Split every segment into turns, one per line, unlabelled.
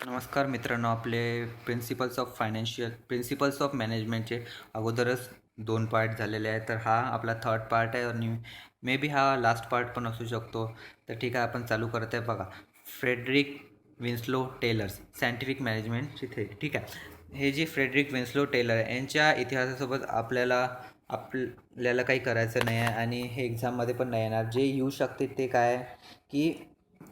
नमस्कार मित्रांनो, आपले प्रिन्सिपल्स ऑफ मॅनेजमेंटचे अगोदरच 2 पार्ट झालेले आहेत. तर हा आपला थर्ड पार्ट आहे आणि मे बी हा लास्ट पार्ट पण असू शकतो. तर ठीक आहे, आपण चालू करत आहे. बघा, फ्रेडरिक विन्स्लो टेलर्स सायंटिफिक मॅनेजमेंटची थेअरी. ठीक आहे, हे जे फ्रेडरिक विन्स्लो टेलर आहे यांच्या इतिहासासोबत आपल्याला काही करायचं नाही आहे आणि हे एक्झाममध्ये पण नाही येणार. जे येऊ शकते ते काय आहे की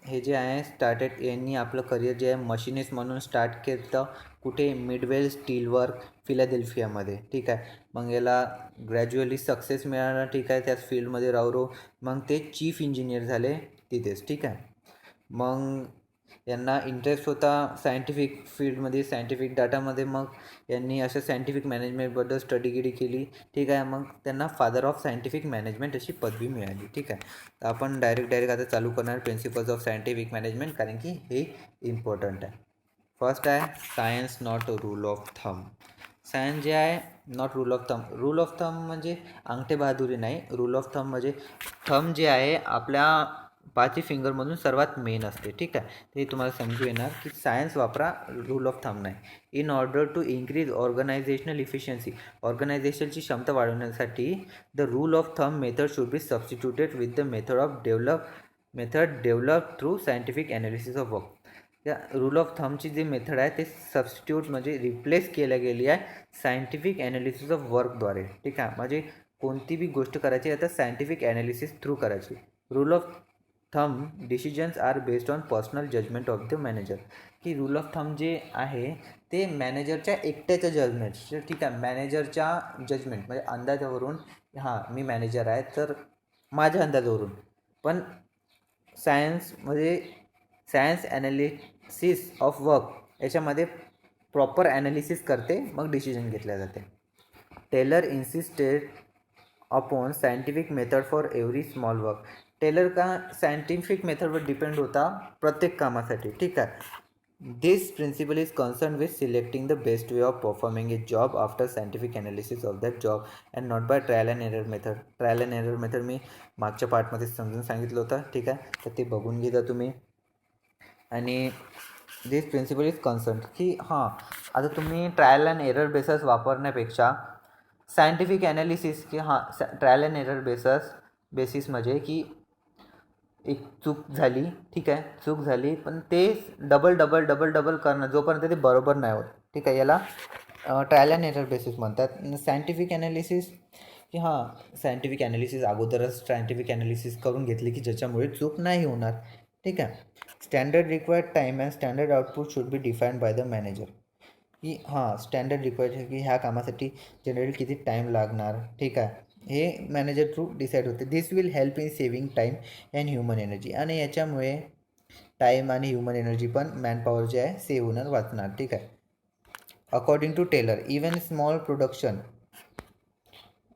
हे जे आहे यांनी आपलं करिअर जे आहे मशिनिस्ट म्हणून स्टार्ट केलं. कुठे? मिडवेल स्टील वर्क, फिलाडेल्फियामध्ये. ठीक आहे, मग याला ग्रॅज्युअली सक्सेस मिळाला. ठीक आहे, त्याच फील्डमध्ये राहू मग ते चीफ इंजिनियर झाले तिथेच. ठीक आहे, मग यांना इंटरेस्ट होता सायंटिफिक फील्डमध्ये, सायंटिफिक डाटामध्ये. मग यांनी अशा सायंटिफिक मॅनेजमेंटबद्दल स्टडीगिरी केली. ठीक आहे, मग त्यांना फादर ऑफ सायंटिफिक मॅनेजमेंट अशी पदवी मिळाली. ठीक आहे, तर आपण डायरेक्ट आता चालू करणार प्रिन्सिपल्स ऑफ सायंटिफिक मॅनेजमेंट, कारण की हे इम्पॉर्टंट आहे. फर्स्ट आहे science not rule of thumb. Science जे आहे not rule of thumb. Rule of thumb म्हणजे अंगठे बहादुरी नाही. रूल ऑफ थंब म्हणजे थंब जे आहे आपल्या 5 फिंगरमधून सर्वात मेन असते. ठीक आहे, ते तुम्हाला समजू येणार की सायन्स वापरा, रूल ऑफ थंब नाही. In order to increase organisational efficiency, ऑर्गनायझेशनची क्षमता वाढवण्यासाठी the rule of thumb method should be substituted with the method develop through scientific analysis of work. त्या रूल ऑफ थंबची जी मेथड आहे ते सबस्टिट्यूट म्हणजे रिप्लेस केल्या गेली आहे सायंटिफिक ॲनालिसिस ऑफ वर्कद्वारे. ठीक आहे, म्हणजे कोणती बी गोष्ट करायची आता सायंटिफिक ॲनालिसिस थ्रू करायची. Rule of thumb decisions are based on personal judgement of the manager. की रूल ऑफ थंब जे आहे ते मॅनेजरच्या एकट्याच्या जजमेंट. ठीक आहे, मॅनेजरच्या जजमेंट म्हणजे अंदाजावरून, हां मी मॅनेजर आहे तर माझ्या अंदाजावरून. पण सायन्स ॲनालिसिस ऑफ वर्क याच्यामध्ये प्रॉपर ॲनालिसिस करते, मग डिसिजन घेतल्या जाते. Taylor insisted upon scientific method for every small work. Taylor का सायंटिफिक मेथडवर डिपेंड होता प्रत्येक कामासाठी. ठीक आहे, this principle is concern with selecting the best way of performing a job after scientific analysis of that job and not by trial and error method. Trial and error method मी मागच्या पार्टमध्ये समजून सांगितलं होतं. ठीक आहे, तर ते बघून घ्या तुम्ही. आणि दिस प्रिन्सिपल इज कन्सर्न की हां, आता तुम्ही ट्रायल अँड एरर बेसस वापरण्यापेक्षा सायंटिफिक ॲनालिसिस की हां ट्रायल अँड एरर बेसिस म्हणजे की एक चूक झाली. ठीक आहे, चूक झाली पण ते डबल करणं जोपर्यंत ते बरोबर नाही होत. ठीक आहे, याला ट्रायल अँड एरर बेसिस म्हणतात. सायंटिफिक ॲनालिसिस की हां सायंटिफिक ॲनालिसिस अगोदरच सायंटिफिक ॲनालिसिस करून घेतली की ज्याच्यामुळे चूक नाही होणार. ठीक आहे, standard required time and standard output should be defined by the manager. की हां स्टँडर्ड रिक्वायर्ड की ह्या कामासाठी जनरली किती टाईम लागणार. ठीक आहे, हे मॅनेजर थ्रू डिसाईड होते. This will help in saving time and human energy. आणि याच्यामुळे टाईम आणि ह्युमन एनर्जी पण मॅनपॉवर जे आहे सेव्ह होणार, वाचणार. ठीक आहे, according to Taylor even small production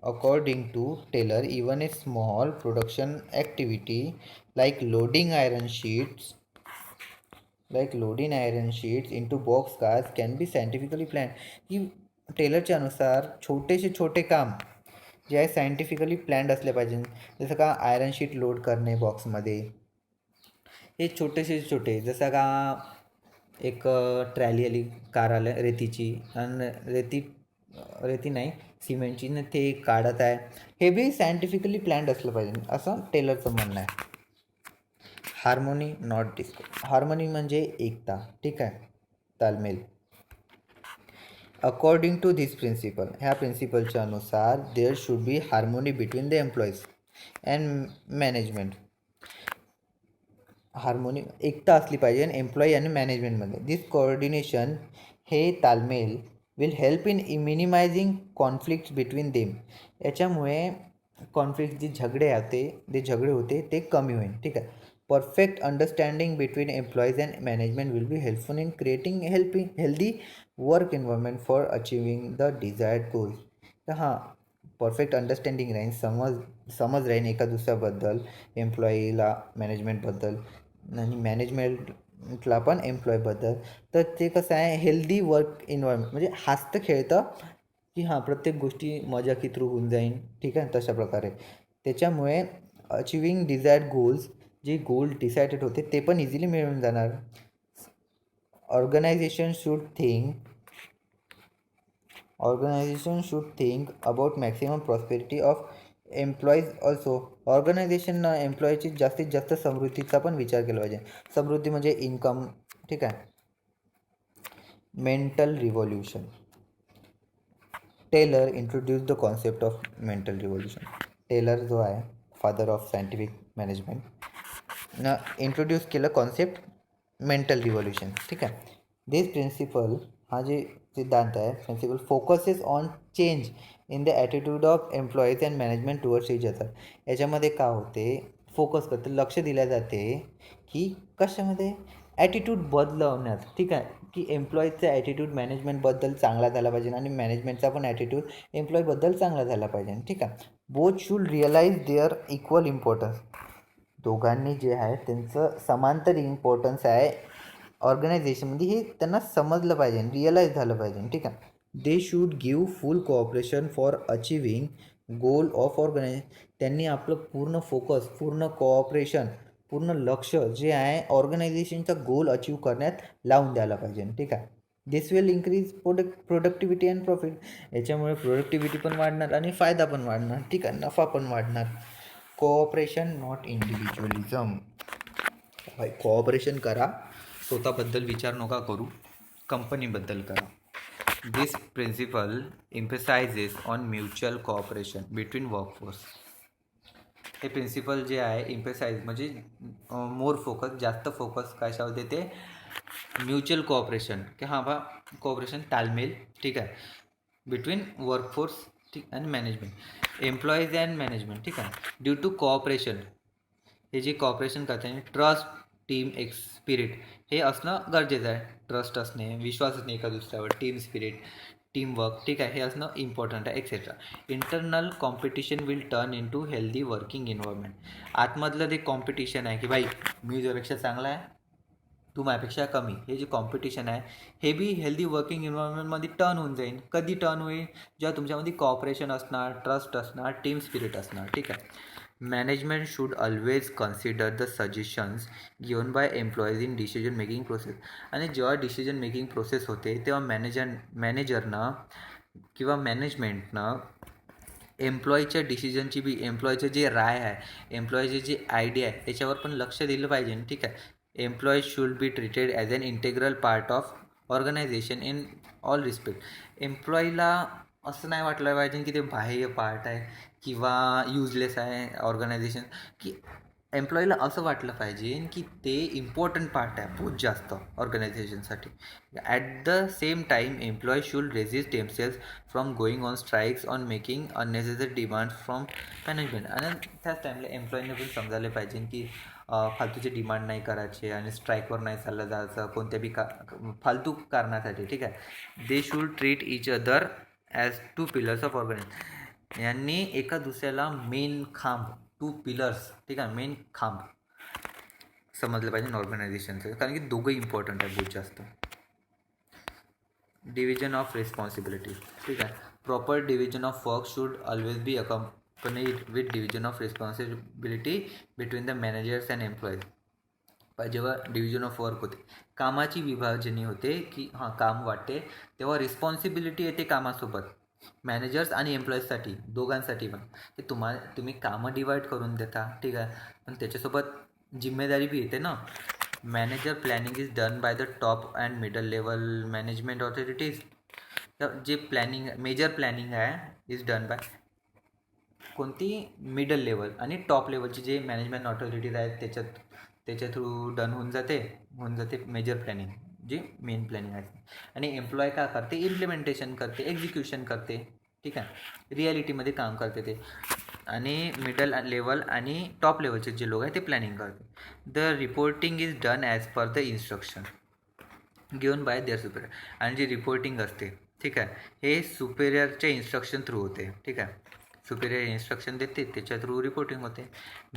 According to Taylor, even a small production activity like loading iron sheets into box cars can be scientifically planned. की टेलरच्या अनुसार छोटेसे छोटे काम जे आहे सायंटिफिकली प्लॅन्ड असले पाहिजे. जसं का आयरन शीट लोड करणे बॉक्समध्ये, हे छोटेसे छोटे. जसं का एक ट्रॅली आली कार आलं रेतीची, आणि रेती नाही सिमेंटची ना, ते काढत आहे. हे बी सायंटिफिकली प्लॅन्ड असलं पाहिजे असं टेलरचं म्हणणं आहे. Harmony not Discord. हार्मोनी म्हणजे एकता. ठीक आहे, तालमेल. अकॉर्डिंग टू धिस प्रिन्सिपल, ह्या प्रिन्सिपलच्या अनुसार there should be harmony between the employees and management. Harmony एकता असली पाहिजे एम्प्लॉई आणि मॅनेजमेंटमध्ये. दिस कोऑर्डिनेशन, हे तालमेल, will help in minimising conflict between them. याच्यामुळे कॉन्फ्लिक्ट जे झगडे होते ते कमी होईल. ठीक आहे, perfect understanding between employees and management will be helpful in creating healthy work environment for achieving the desired goals. तर हां परफेक्ट अंडरस्टँडिंग राहील, समज राहील एका दुसऱ्याबद्दल, एम्प्लॉईला मॅनेजमेंटबद्दल आणि मॅनेजमेंटला पण एम्प्लॉईबद्दल. तर ते कसं आहे हेल्दी वर्क एन्व्हायरमेंट म्हणजे हसतं खेळतं की हां प्रत्येक गोष्टी मजाकी थ्रू होऊन जाईल. ठीक आहे, तशा प्रकारे त्याच्यामुळे अचिव्हिंग डिझायर्ड गोल्स, जे गोल डिसायडेड होते ते पण इझिली मिळून जाणार. organization should think about maximum prosperity of employees also. ऑर्गनायझेशननं एम्प्लॉईची जास्तीत जास्त समृद्धीचा पण विचार केला पाहिजे. समृद्धी म्हणजे इन्कम. ठीक आहे. Mental revolution. Taylor introduce the concept of mental revolution. Taylor जो आहे फादर ऑफ सायंटिफिक मॅनेजमेंट न इंट्रोड्यूस केलं कॉन्सेप्ट मेंटल रिव्होल्युशन. ठीक आहे. दिस प्रिन्सिपल हा जे सिद्धांत आहे principle focuses on change in the attitude of employees and management towards each other. याच्यामध्ये का होते फोकस करते लक्ष दिल्या जाते की कशामध्ये ॲटिट्यूड बदलवण्यात. ठीक आहे. की एम्प्लॉईजचा ॲटिट्यूड मॅनेजमेंटबद्दल चांगला झाला पाहिजे आणि मॅनेजमेंटचा पण ॲटिट्यूड एम्प्लॉईबद्दल चांगला झाला पाहिजे. ठीक आहे. Both should realise their equal importance. दोघांनी जे आहे त्यांचं समांतर इम्पॉर्टन्स आहे ऑर्गनायझेशनमध्ये हे त्यांना समजलं पाहिजे रिअलाईज झालं पाहिजे. ठीक आहे. They should give full cooperation for achieving goal of त्यांनी आपलं पूर्ण फोकस पूर्ण कोऑपरेशन पूर्ण लक्ष जे आहे ऑर्गनायझेशनचा गोल अचीव करण्यात लावून द्यायला पाहिजे. ठीक आहे. This will increase productivity and profit. याच्यामुळे प्रोडक्टिव्हिटी पण वाढणार आणि फायदा पण वाढणार. ठीक आहे. नफा पण वाढणार. Cooperation not individualism. कोऑपरेशन करा, स्वतःबद्दल विचार नका करू, कंपनीबद्दल करा. This principle emphasises on mutual cooperation between workforce. हे प्रिन्सिपल जे आहे एम्फसाइज म्हणजे मोर फोकस जास्त फोकस कशावर देते म्युच्युअल कोऑपरेशन की हां बा कोऑपरेशन तालमेल. ठीक आहे. बिटवीन वर्कफोर्स ठीक आणि मॅनेजमेंट एम्प्लॉईज अँड मॅनेजमेंट. ठीक आहे. ड्यू टू कोऑपरेशन हे जे कॉपरेशन करते ट्रस्ट टीम स्पिरिट हे असणं गरजेचं आहे. ट्रस्ट असणे विश्वास असणे एका दुसऱ्यावर टीम स्पिरिट टीमवर्क. ठीक आहे. हे असणं इम्पॉर्टंट आहे etcetera. Internal competition will turn in to healthy working environment. आतमधलं ते कॉम्पिटिशन आहे की भाई मी तुझ्यापेक्षा चांगला आहे तू माझ्यापेक्षा कमी हे जे कॉम्पिटिशन आहे हे बी हेल्दी वर्किंग एन्व्हायरमेंटमध्ये टर्न होऊन जाईल. कधी टर्न होईल जेव्हा तुमच्यामध्ये कॉपरेशन असणार ट्रस्ट असणार टीम स्पिरिट असणार. ठीक आहे. Management should always consider the suggestions given by employees in decision making process. आणि जेव्हा डिसिजन मेकिंग प्रोसेस होते तेव्हा मॅनेजरनं किंवा मॅनेजमेंटनं एम्प्लॉईच्या डिसिजनची बी एम्प्लॉईचं जे राय आहे एम्प्लॉईची जी आयडिया आहे त्याच्यावर पण लक्ष दिलं पाहिजे. ठीक आहे. Employees should be treated as an integral part of organisation in all respect. एम्प्लॉईला असं नाही वाटलं पाहिजे की ते बाह्य पार्ट आहे किंवा युजलेस आहे ऑर्गनायझेशन. की एम्प्लॉईला असं वाटलं पाहिजे की ते इम्पॉर्टंट पार्ट आहे बहुत जास्त ऑर्गनायझेशनसाठी. At the same time employee should resist themselves from going on strikes on making unnecessary demands from management. आणि त्याच टाईमला एम्प्लॉईने पण समजायला पाहिजे की फालतूचे डिमांड नाही करायचे आणि स्ट्राईकवर नाही चाललं जायचं कोणत्या बी फालतू कारणासाठी. ठीक आहे. They should treat each other as two pillars of organisation. यांनी एका दुसऱ्याला मेन खांब टू पिलर्स. ठीक आहे. मेन खांब समजलं पाहिजे ऑर्गनायझेशनचं कारण की दोघं इम्पॉर्टंट आहे बहुत जास्त. Division of responsibility. ठीक आहे. Proper division of work should always be accompanied with division of responsibility between the managers and employees. जेव्हा डिव्हिजन ऑफ वर्क होते कामाची विभाजनी होते की हां काम वाटते तेव्हा रिस्पॉन्सिबिलिटी येते कामासोबत मॅनेजर्स आणि एम्प्लॉईजसाठी दोघांसाठी पण की तुम्ही कामं डिवाईड करून देता. ठीक आहे. पण त्याच्यासोबत जिम्मेदारी बी येते ना. Manager planning is done by the top and middle level management authorities. जे प्लॅनिंग मेजर प्लॅनिंग आहे इज डन बाय कोणती मिडल लेवल आणि टॉप लेवलची जे मॅनेजमेंट ऑथॉरिटीज आहेत त्याच्या थ्रू डन होऊन जाते मेजर प्लॅनिंग जी मेन प्लॅनिंग आहे. आणि एम्प्लॉय काय करते इम्प्लिमेंटेशन करते एक्झिक्युशन करते. ठीक आहे. रिॲलिटीमध्ये काम करते ते. आणि मिडल लेवल आणि टॉप लेवलचे जे लोक आहेत ते प्लॅनिंग करते. The reporting is done as per the instruction given by their superior. आणि जी रिपोर्टिंग असते ठीक आहे हे सुपेरियरच्या इन्स्ट्रक्शन थ्रू होते. ठीक आहे. सुपेरियर इन्स्ट्रक्शन देते त्याच्या थ्रू रिपोर्टिंग होते.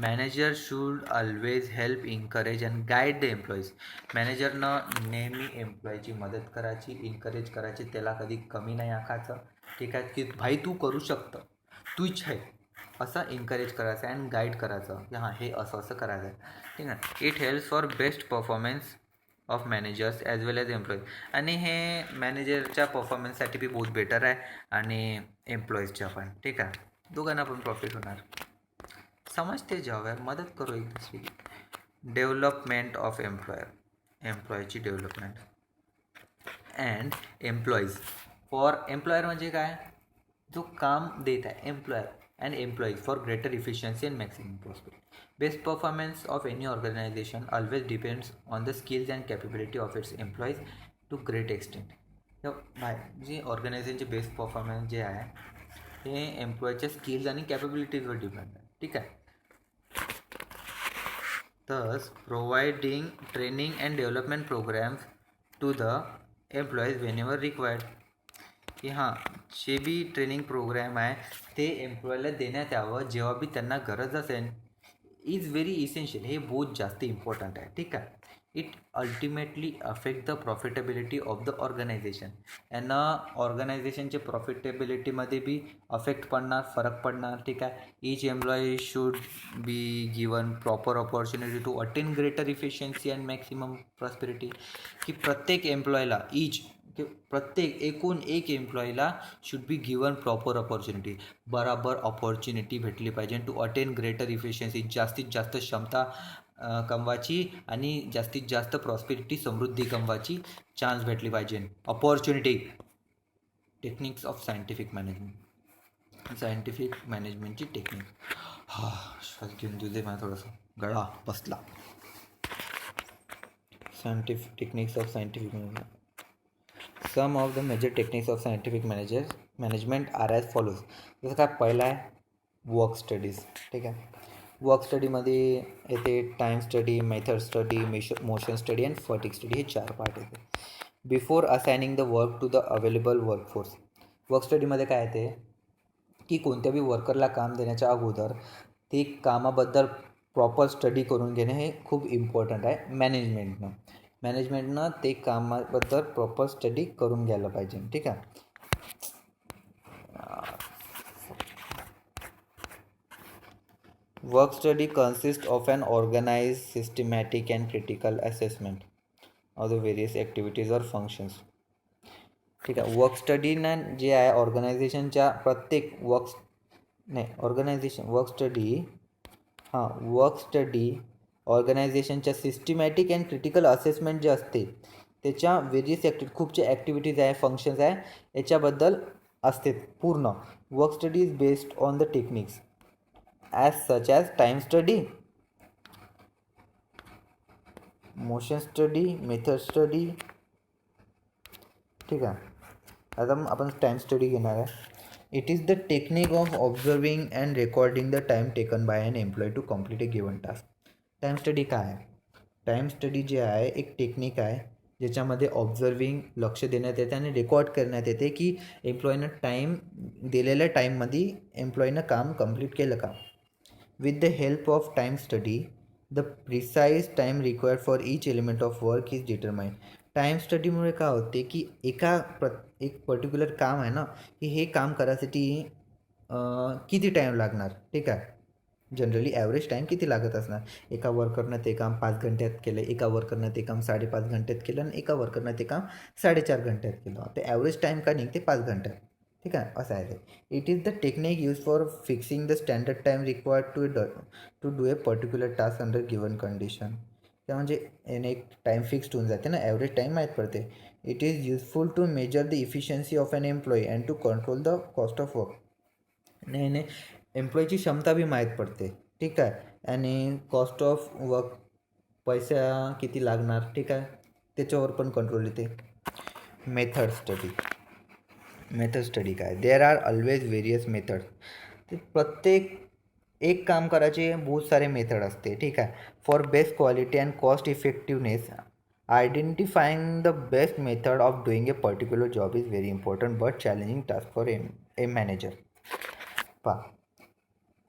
Manager should always help encourage and guide the employees. मॅनेजरनं नेहमी एम्प्लॉईची मदत करायची इन्करेज करायची त्याला कधी कमी नाही आखायचं. ठीक आहे. की भाई तू करू शकतं तू इच्छा आहे असं एन्करेज करायचं अँड गाईड करायचं की हां हे असं करायचं आहे. ठीक आहे. It helps for best performance of managers as well as employees. आणि हे मॅनेजरच्या परफॉर्मन्ससाठी बी बहुत बेटर आहे आणि एम्प्लॉईजच्या पण. ठीक आहे, दोघांना पण प्रॉफिट होणार. समजते जाऊया, मदत करू एक दुसरी. डेव्हलपमेंट ऑफ एम्प्लॉयची development and employees. For employer म्हणजे काय, जो काम देत आहे employer, and employees for greater efficiency and maximum prosperity. Best performance of any organisation always depends on the skills and capability of its employees to great extent. जे ऑर्गनायझेशनचे best performance जे आहे हे एम्प्लॉयच्या स्किल्स आणि कॅपेबिलिटीजवर डिपेंड आहे. ठीक आहे. Thus, providing training and development programs to the employees whenever required. की हां, जे बी ट्रेनिंग प्रोग्रॅम आहे ते एम्प्लॉयला देण्यात यावं जेव्हा बी त्यांना गरज असेल. Is very essential. हे बहुत जास्त इम्पॉर्टंट आहे. ठीक आहे. It ultimately affect the profitability of the organisation. यांना ऑर्गनायझेशनचे प्रॉफिटेबिलिटीमध्ये बी अफेक्ट पडणार, फरक पडणार. ठीक आहे. Each employee should be given proper opportunity to attain greater efficiency and maximum prosperity. की प्रत्येक एम्प्लॉयला प्रत्येक एकूण एक एम्प्लॉईला should be given proper opportunity. बराबर ऑपॉर्च्युनिटी भेटली पाहिजे टू अटेन ग्रेटर इफिशियन्सी. जास्तीत जास्त क्षमता कमवायची आणि जास्तीत जास्त प्रॉस्पेरिटी, समृद्धी कमवायची चान्स भेटली पाहिजे. ऑपॉर्च्युनिटी. टेक्निक्स ऑफ सायंटिफिक मॅनेजमेंटची टेक्निक. श्वास घेऊन तुझे मला थोडंसं गळा बसला. Techniques of scientific management. Some of the major techniques of scientific management are as follows. जसं काय पहिला आहे वर्क स्टडीज. ठीक आहे. वर्क स्टडीमध्ये येते time study, method study, motion study and fatigue study. हे 4 पार्ट येते. Before assigning the work to the available workforce. Work स्टडीमध्ये काय येते की कोणत्या बी वर्करला काम देण्याच्या अगोदर ते कामाबद्दल प्रॉपर स्टडी करून घेणे हे खूप इम्पॉर्टंट आहे. मॅनेजमेंटनं ते कामाबद्दल प्रॉपर स्टडी करून घ्यायला पाहिजे. ठीक आहे. Work study consist of an organise, systematic and critical assessment of the various activities or functions. ठीक आहे. वर्क स्टडीनं जे आहे ऑर्गनायझेशनच्या प्रत्येक वर्क स्टडी ऑर्गनायझेशनच्या सिस्टमॅटिक अँड क्रिटिकल असेसमेंट जे असते त्याच्या व्हेरियस खूपचे ॲक्टिव्हिटीज आहे, फंक्शन्स आहे, याच्याबद्दल असते पूर्ण. Work study is based on the techniques as such as time study, motion study, method study. ठीक आहे. आता आपण टाईम स्टडी घेणार आहे. It is the technique of observing and recording the time taken by an employee to complete a given task. Time study काय आहे? Time study जे आहे एक टेक्निक आहे ज्याच्यामध्ये ऑब्झर्विंग, लक्ष देण्यात येते आणि रेकॉर्ड करण्यात येते की एम्प्लॉईनं टाईम दिलेल्या टाईममध्ये एम्प्लॉईनं काम कंप्लीट केलं का. With the help of time study the precise time required for each element of work is determined. Time स्टडीमुळे काय होते की एक पर्टिक्युलर काम आहे ना, की हे काम करायसाठी किती टाईम लागणार. ठीक आहे. जनरली ॲव्हरेज टाईम किती लागत असणार. एका वर्करनं ते काम 5 घंट्यात केलं, एका वर्करनं ते काम 5.5 घंट्यात केलं आणि एका वर्करनं ते काम 4.5 घंट्यात केलं. ते ॲव्हरेज टाईम का निघते 5 घंट्यात. ठीक आहे. असं आहे ते. It is the technique use for fixing the standard time required to do a particular task under given condition. त्या म्हणजे याने एक टाईम फिक्स्ड होऊन जाते ना, ॲव्हरेज टाईम माहीत पडते. It is useful to measure the efficiency of an employee and to control the cost of work. याने एम्प्लॉईची क्षमता बी माहीत पडते. ठीक आहे. आणि कॉस्ट ऑफ वर्क, पैसा किती लागणार. ठीक आहे, त्याच्यावर पण कंट्रोल येते. मेथड स्टडी काय, there are always various method. ते प्रत्येक एक काम करायचे बहुत सारे मेथड असते. ठीक आहे. For best quality and cost effectiveness identifying the best method of doing A particular job is very important but challenging task for a manager.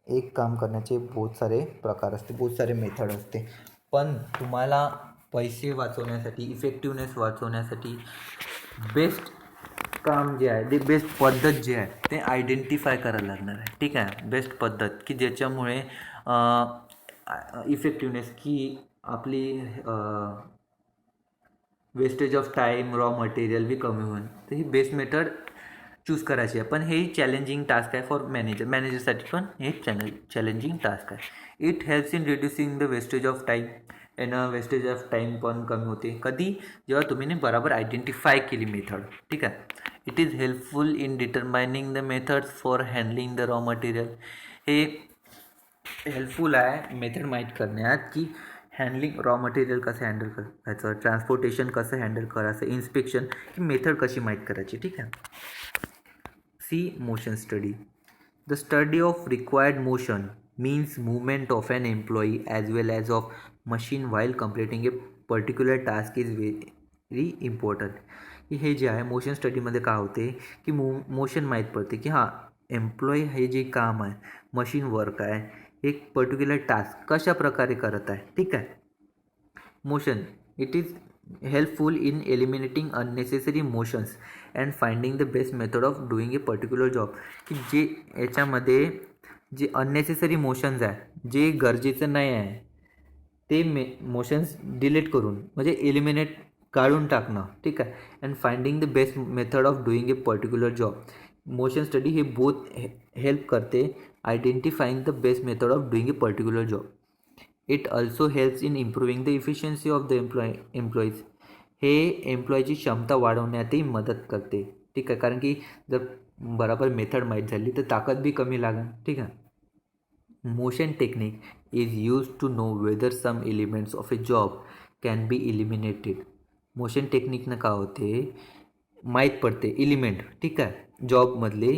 एक काम करण्याचे बहुत सारे प्रकार असते, बहुत सारे मेथड असते, पण तुम्हाला पैसे वाचवण्यासाठी, इफेक्टिवनेस वाचवण्यासाठी बेस्ट काम जे आहे, ते बेस्ट पद्धत जे आहे ते आयडेंटिफाय करायला लागणार आहे. ठीक आहे. बेस्ट पद्धत की ज्याच्यामुळे इफेक्टिवनेस की आपली wastage of time, raw material बी कमी होईल. तर ही बेस्ट मेथड चूज करायची आहे. पण हे चॅलेंजिंग टास्क आहे फॉर मॅनेजरसाठी पण हे चॅलेंजिंग टास्क आहे. It helps in reducing the wastage of time. यानं वेस्टेज ऑफ टाईम पण कमी होते. कधी? जेव्हा तुम्ही बरोबर आयडेंटिफाय केली मेथड. ठीक आहे. It is helpful in determining the methods for handling the raw material. हे हेल्पफुल आहे मेथड माहीत करण्यात की हँडलिंग रॉ मटेरियल कसं हँडल करायचं, ट्रान्सपोर्टेशन कसं हँडल करायचं, इन्स्पेक्शन ही मेथड कशी माहीत करायची. ठीक आहे. C motion study. The study of required motion means movement of an employee as well as of machine while completing a particular task is very important. हे जे आहे मोशन स्टडीमध्ये काय होते की मोशन माहीत पडते की हां एम्प्लॉई हे जे काम आहे, मशीन वर्क आहे, एक पर्टिक्युलर टास्क कशा प्रकारे करत आहे. ठीक आहे. Motion it is helpful in eliminating unnecessary motions and finding the best method of doing A particular job. की जे याच्यामध्ये जे अननेसेसरी मोशन्स आहे, जे गरजेचं नाही आहे, ते मोशन्स डिलीट करून म्हणजे एलिमिनेट काढून टाकणं. ठीक आहे. And finding the best method of doing A particular job. Motion study हे बोथ हेल्प करते identifying the best method of doing A particular job. It also helps in improving the efficiency of the employees. हे एम्प्लॉईची क्षमता वाढवण्यातही मदत करते. ठीक आहे. कारण की जर बरोबर मेथड माहीत झाली तर ताकद बी कमी लागेल. ठीक आहे. Motion technique is use to know whether some elements of a job can be eliminated. Motion टेक्निकनं काय होते माहीत पडते एलिमेंट. ठीक आहे. जॉबमधले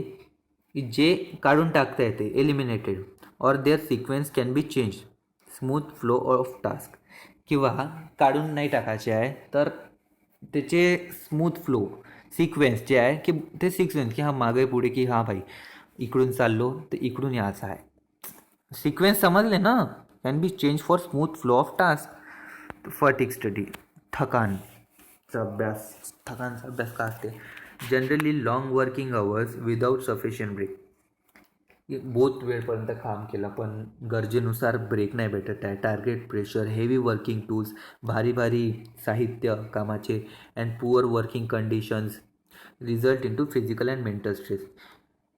जे काढून टाकता येते eliminated or their sequence can be change. Smooth flow of task. किंवा काढून नाही टाकायचे आहे तर त्याचे स्मूथ फ्लो सिक्वेन्स जे आहे की ते सिक्वेन्स की हा मागे पुढे की हां भाई इकडून चाललो तर इकडून यायचं आहे. सिक्वेन्स समजले ना. Can be change for smooth flow of task. Fatigue study. थकांचा अभ्यास का असते. Generally long working hours without sufficient break. बहुत वेळपर्यंत काम केलं पण गरजेनुसार ब्रेक नाही भेटत आहे. Target pressure, heavy working tools, भारी साहित्य कामाचे and poor working conditions result in to physical and mental stress.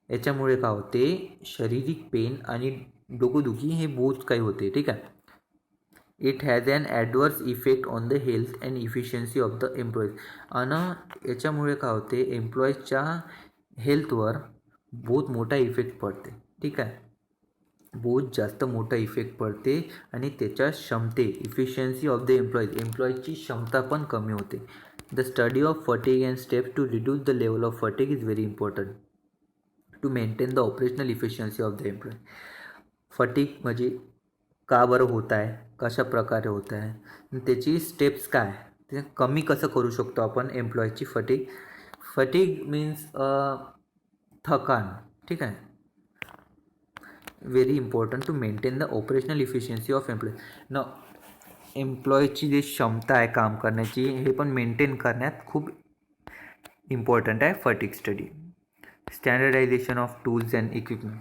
याच्यामुळे काय होते शारीरिक पेन आणि डोकोदुखी हे बहुत काही होते. ठीक आहे. It has an adverse effect on the health and efficiency of the employees. आणि याच्यामुळे काय होते एम्प्लॉईजच्या हेल्थवर बहुत मोठा इफेक्ट पडते. ठीक आहे. बहुत जास्त मोठा इफेक्ट पडते आणि त्याच्या इफिशियन्सी ऑफ द एम्प्लॉईजची क्षमता पण कमी होते. The study of fatigue and steps to reduce the level of fatigue is very important to maintain the operational efficiency of the employee. Fatigue म्हणजे का बरं होत आहे, कशा प्रकारे होत आहे, त्याची स्टेप्स काय, ते कमी कसं करू शकतो आपण एम्प्लॉईची फटिग मीन्स थकान. ठीक आहे. Very important to maintain the operational efficiency of एम्प्लॉईची जी क्षमता आहे काम करण्याची हे पण मेंटेन करण्यात खूप इम्पॉर्टंट आहे fatigue study. Standardisation of tools and equipment.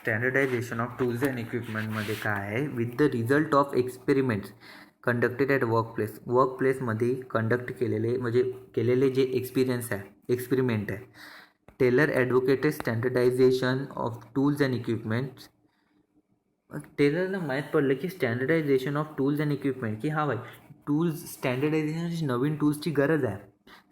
Standardisation of tools and इक्विपमेंटमध्ये काय आहे with the result of experiments conducted at वर्कप्लेसमध्ये कंडक्ट केलेले जे एक्सपेरिमेंट आहे. Taylor advocated standardisation of tools and equipments. टेलरला माहीत पडलं की standardisation of tools and equipment की हां भाई टूल्स स्टँडर्डायझेशनची नवीन टूल्सची गरज आहे.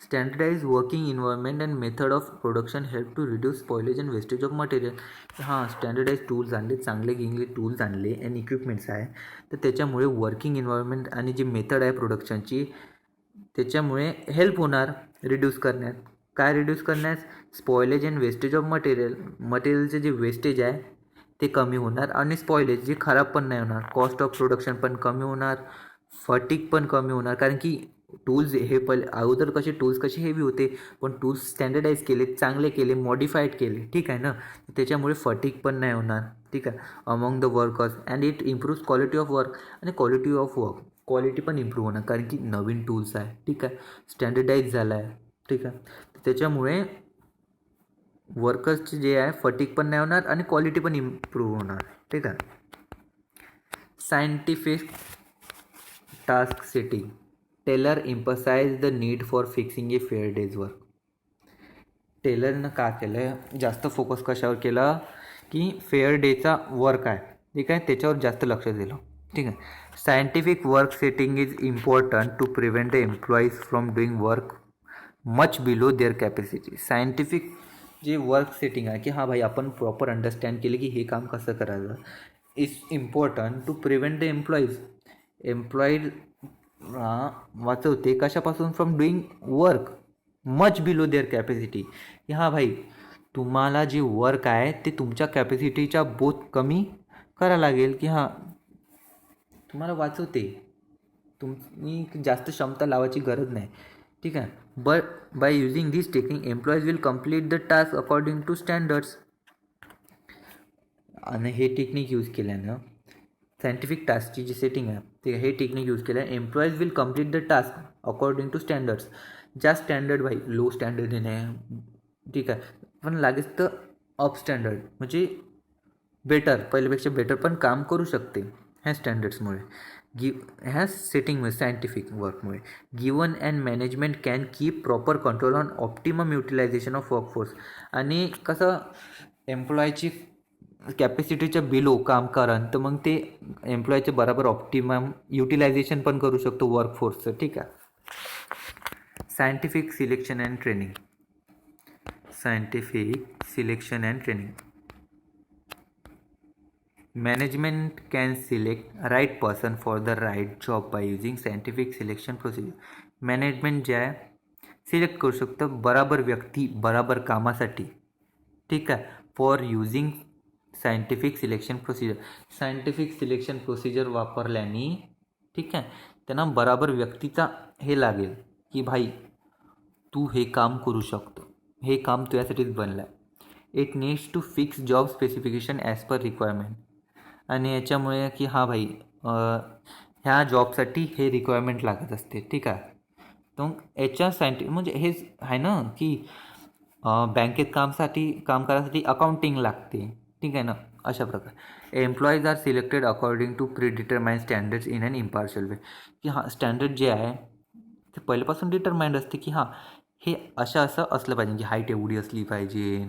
Standardise working environment and method of production help to reduce spoilage and wastage of material. हां स्टँडर्डाइज टूल्स आणले, चांगले टूल्स आणले अँड इक्विपमेंट्स आहे तर त्याच्यामुळे वर्किंग इन्व्हायरमेंट आणि जी मेथड आहे प्रोडक्शनची त्याच्यामुळे हेल्प होणार रिड्यूस करण्यात. काय रिड्यूस करण्यात? स्पॉइलेज अँड वेस्टेज ऑफ मटेरियलचे जे वेस्टेज आहे ते कमी होणार आणि स्पॉइलेज जे खराब पण नाही होणार. कॉस्ट ऑफ प्रोडक्शन पण कमी होणार, फटिग पण कमी होणार. कारण की टूल्स हे पहिले अगोदर टूल्स कसे हेवी होते पण टूल्स स्टँडर्डाईज केले, चांगले केले, मॉडिफाईड केले. ठीक आहे ना. त्याच्यामुळे फटिग पण नाही होणार. ठीक आहे. Among the workers and it improves quality of work. आणि क्वालिटी पण इम्प्रूव्ह होणार कारण की नवीन टूल्स आहे. ठीक आहे. स्टँडर्डाईज झाला आहे. ठीक आहे. त्याच्यामुळे वर्कर्सचे जे आहे फटिग पण नाही होणार आणि क्वालिटी पण इम्प्रूव्ह होणार. ठीक आहे. Scientific task setting. Taylor emphasise the need for fixing a fair day's work. टेलरनं का केलं, जास्त फोकस कशावर केला की फेअर डेचा वर्क आहे, ठीक आहे, त्याच्यावर जास्त लक्ष दिलं. ठीक आहे. Scientific work setting is important to prevent the employees from doing work much below their capacity. Scientific जे वर्क सेटिंग आहे की हां भाई आपण प्रॉपर अंडरस्टँड केले की हे काम कसं करायचं, is important to prevent the employees वाचवते कशापासून, from doing work much below their capacity. की हां भाई तुम्हाला जे वर्क आहे ते तुमच्या कॅपॅसिटीच्या बहुत कमी करावं लागेल, की हां तुम्हाला वाचवते, तुम्ही जास्त क्षमता लावायची गरज नाही. ठीक आहे. But by using this technique employees will complete the task according to standards. आणि हे टेक्निक यूज केल्यानं सायंटिफिक टास्कची जी सेटिंग आहे ते हे टेक्निक यूज केल्यानं employees will complete the task according to standards. ज्या स्टँडर्ड भाई लो स्टँडर्ड नाही, ठीक आहे, पण लागेच तर अप स्टँडर्ड म्हणजे बेटर, पहिल्यापेक्षा बेटर पण काम करू शकते ह्या स्टँडर्ड्समुळे. ह्या सेटिंगमुळे सायंटिफिक वर्कमुळे given and management can keep proper control on optimum utilisation of workforce. आणि कसं एम्प्लॉयची कॅपॅसिटीच्या बिलो काम करान तर मग ते एम्प्लॉयचे बरोबर ऑप्टिमम युटिलायझेशन पण करू शकतो वर्कफोर्सचं. ठीक आहे. Scientific selection and training. Scientific selection and training. Management can select right person for the right job by using scientific selection procedure. Management जे आहे सिलेक्ट करू शकतं बराबर व्यक्ती बराबर कामासाठी. ठीक आहे. For using scientific selection procedure. Scientific selection procedure वापरल्याने ठीक आहे त्यांना बराबर व्यक्तीचा हे लागेल की भाई तू हे काम करू शकतो, हे काम तुझ्यासाठीच बनलं आहे. It needs to fix job specification as per requirement. आणि याच्यामुळे की हां भाई ह्या जॉबसाठी हे रिक्वायरमेंट लागत असते. ठीक आहे. तर याच्या म्हणजे हेच आहे ना की बँकेत काम करायसाठी अकाउंटिंग लागते. ठीक आहे ना. अशा प्रकारे employees are selected according to predetermined standards in an impartial way. की हां स्टँडर्ड जे आहे ते पहिल्यापासून डिटरमाइंड असते की हां हे असं असलं पाहिजे की हाईट एवढी असली पाहिजे,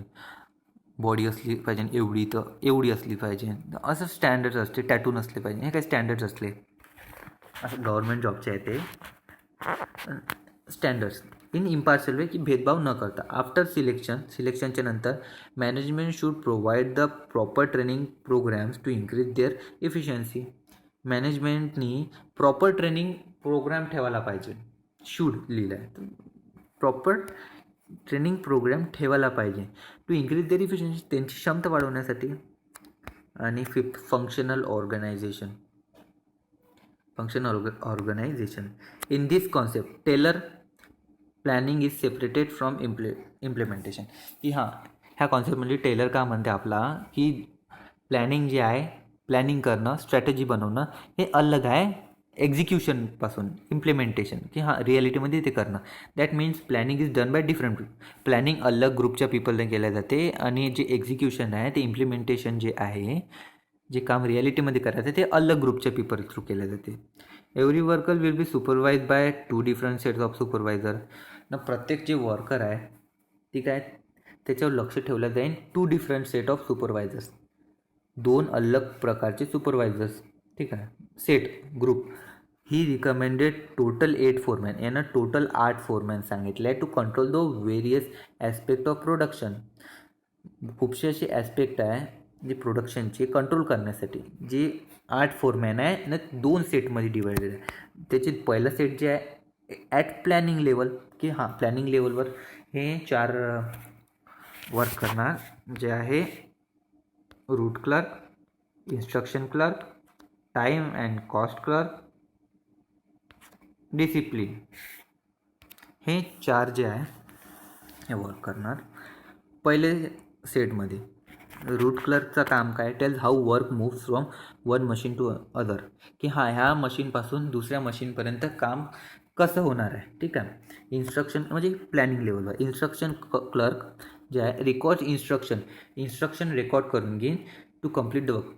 बॉडी असली पाहिजे एवढी तर एवढी असली पाहिजे, असं स्टँडर्ड्स असते. टॅटू नसले पाहिजे, हे काही स्टँडर्ड्स असले. असं गव्हर्नमेंट जॉबचे आहे ते स्टँडर्ड्स इन इम्पार्शियल वे की भेदभाव न करता. आफ्टर सिलेक्शनच्या नंतर management should provide the proper training programmes to increase their efficiency. मॅनेजमेंटनी प्रॉपर ट्रेनिंग प्रोग्राम ठेवायला पाहिजे. शूड लिहिलं आहे, प्रॉपर ट्रेनिंग प्रोग्राम ठेवायला पाहिजे टू इन्क्रीज देअर इफिशियन्सी, त्यांची क्षमता वाढवण्यासाठी. आणि fifth functional organisation. In this concept Taylor planning is separated from implementation. की हां ह्या कॉन्सेप्टमध्ये टेलर का म्हणते आपला की प्लॅनिंग जे आहे, प्लॅनिंग करणं, स्ट्रॅटेजी बनवणं हे अलग आहे एक्झिक्युशनपासून. इम्प्लिमेंटेशन की हां रिॲलिटीमध्ये ते करणं. That means planning is done by different planning अलग ग्रुपच्या पीपलने केल्या जाते आणि जे एक्झिक्युशन आहे ते इम्प्लिमेंटेशन जे आहे, जे काम रिॲलिटीमध्ये करायचं ते अलग ग्रुपच्या पीपल थ्रू केल्या जाते. Every worker will be supervise by 2 different sets of supervisor. ना प्रत्येक जे वर्कर आहे ठीक आहे त्याच्यावर लक्ष ठेवलं जाईल 2 डिफरंट सेट ऑफ सुपरवायझर्स, 2 अलग प्रकारचे सुपरवायझर्स. ठीक आहे. सेट ग्रुप ही रिकमेंडेड टोटल 8 फोरमॅन. यानं टोटल 8 फोरमॅन सांगितलं आहे to control the various aspect of production. खूपसे असे ॲस्पेक्ट आहे जे प्रोडक्शनचे कंट्रोल करण्यासाठी. जे 8 फोरमॅन आहे ना 2 सेटमध्ये डिवायडेड आहे. त्याचे पहिलं सेट जे आहे ॲट प्लॅनिंग लेवल की हां प्लॅनिंग लेवलवर हे 4 वर्क करणार जे आहे route clerk, instruction clerk, time and cost clerk, discipline. हे 4 जे आहे हे वर्क करणार. पहिले सेटमध्ये रूट क्लर्कचं काम काय, tells how work moves from one machine to other. की हां ह्या मशीनपासून दुसऱ्या मशीनपर्यंत काम कसं होणार आहे. ठीक आहे. इन्स्ट्रक्शन म्हणजे प्लॅनिंग लेवलवर. इन्स्ट्रक्शन क्लर्क जे आहे रेकॉर्ड इन्स्ट्रक्शन रेकॉर्ड करून घेईन टू कम्प्लीट द वर्क.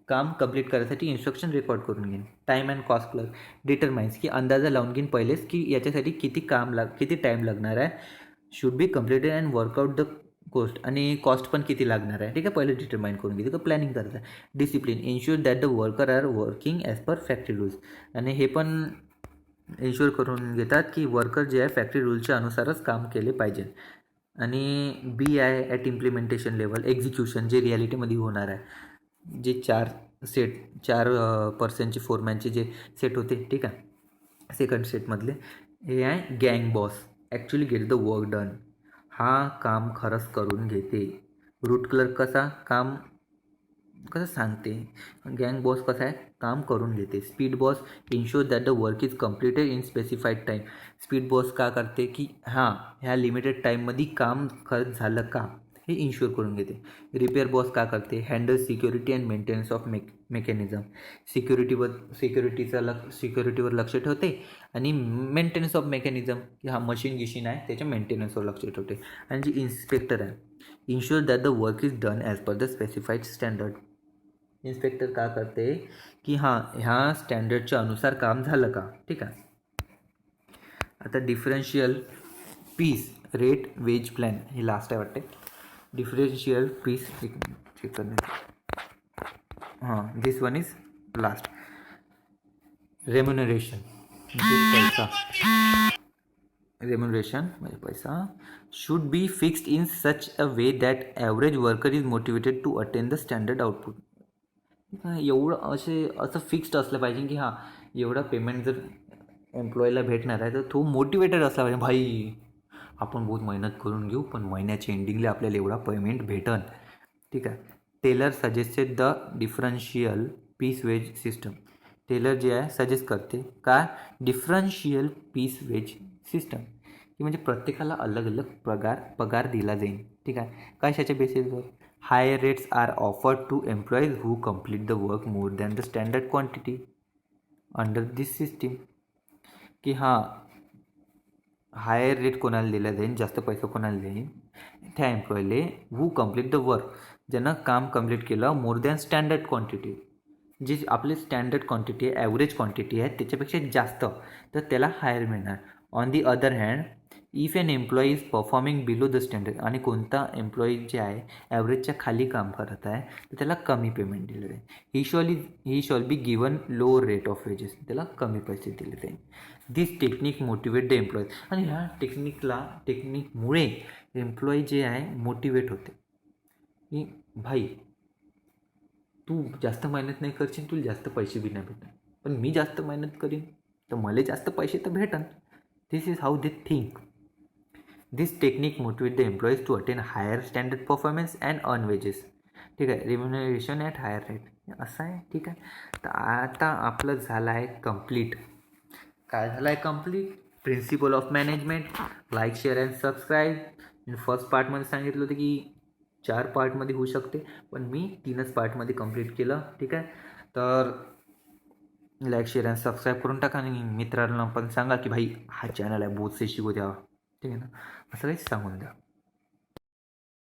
काम कंप्लीट करायसाठी इन्स्ट्रक्शन रेकॉर्ड करून घेईन. Time and cost clerk determines की अंदाजा लावून घेईन पहिलेच की याच्यासाठी किती टाईम लागणार आहे. Should be completed and workout the cost आणि कॉस्ट पण किती लागणार आहे. ठीक आहे, पहिले डिटरमाइन करून घेते. प्लॅनिंग करायचं. Discipline ensure that the worker are working as per factory rules आणि हे पण इन्श्युअर करून घेतात की वर्कर जे आहे फॅक्टरी रूलच्या अनुसारच काम केले पाहिजे. आणि बी आहे ॲट इम्प्लिमेंटेशन लेवल एक्झिक्युशन जे रिॲलिटीमध्ये होणार आहे. जे चार पर्सनचे फोरमॅनचे जे सेट होते, ठीक आहे, सेकंड सेटमधले हे आहे गँग boss actually get the work done. हा काम खरंच करून घेते. रूट क्लर्क कसं सांगते. गँग बॉस कसा आहे, काम करून घेते. Speed boss ensure that the work is completed in specified time. Speed boss का करते की ह्या लिमिटेड टाईममध्ये काम खरंच झालं का हे इन्श्युअर करून घेते. रिपेअर बॉस का करते, handle security and maintenance of mechanism. सिक्युरिटीवर लक्ष ठेवते आणि मेंटेनन्स ऑफ मेकॅनिझम की मशीन आहे त्याच्या मेंटेनन्सवर लक्ष ठेवते. आणि जी इन्स्पेक्टर आहे ensure that the work is done as per the specified standard. Inspector का करते की ह्या स्टँडर्डच्या अनुसार काम झालं का. ठीक आहे. आता differential piece rate wage plan हे लास्ट आहे वाटते. डिफरन्शियल पीस चेक करण्याचं this one is last. Remuneration म्हणजे पैसा should be fixed in such a way that average worker is motivated to attain the standard output. एवढं असं fixed असलं पाहिजे की एवढा पेमेंट जर एम्प्लॉईला भेटणार आहे तर तो मोटिवेटेड असला पाहिजे. भाई आपण बहुत मेहनत करून घेऊ पण महिन्याच्या एंडिंगला आपल्याला एवढा पेमेंट भेटन. ठीक आहे. Taylor suggested the differential piece wage system. Taylor जे आहे सजेस्ट करते का डिफरन्शियल पीस वेज सिस्टम की म्हणजे प्रत्येकाला अलग अलग पगार दिला जाईल. ठीक आहे. कशाच्या बेसिसवर. Higher rates are offered to employees who complete the work more than the standard quantity under this system. की हायर रेट कोणाला दिला जाईल, जास्त पैसा कोणाला देईल, त्या एम्प्लॉईले हू कम्प्लीट द वर्क ज्यानं काम कम्प्लीट केलं मोर दॅन स्टँडर्ड क्वांटिटी. जी आपली स्टँडर्ड क्वांटिटी आहे ॲव्हरेज क्वांटिटी आहे त्याच्यापेक्षा जास्त तर त्याला हायर मिळणार. On the other hand if an employee is performing below the standard आणि कोणता एम्प्लॉई जे आहे ॲव्हरेजच्या खाली काम करत आहे तर त्याला कमी पेमेंट दिलं जाईल. He shall be given low rate of wages. त्याला कमी पैसे दिले जाईल. This technique motivate the employees. आणि ह्या टेक्निकमुळे एम्प्लॉई जे आहे मोटिवेट होते की भाई तू जास्त मेहनत नाही करशील तुला जास्त पैसे बी नाही भेटणार पण मी जास्त मेहनत करीन तर मला जास्त पैसे तर भेटन. This is how they think. This technique motivate the employees to attain higher standard performance and earn wages. ठीक आहे. रिम्युनरेशन ॲट हायर रेट असं आहे. ठीक आहे. तर आता आपलं झालं आहे कंप्लीट. काय झालं आहे complete. Principle of management. Like share and subscribe. First पार्टमध्ये सांगितलं होतं की 4 पार्टमध्ये होऊ शकते पण मी 3च पार्टमध्ये कंप्लीट केलं. ठीक आहे. तर लाईक शेअर अँड सबस्क्राईब करून टाका आणि मित्रांना पण सांगा की भाई हा चॅनल आहे बहुत से शिकू द्यावा. ठीक आहे ना, असं काहीच सांगून द्या.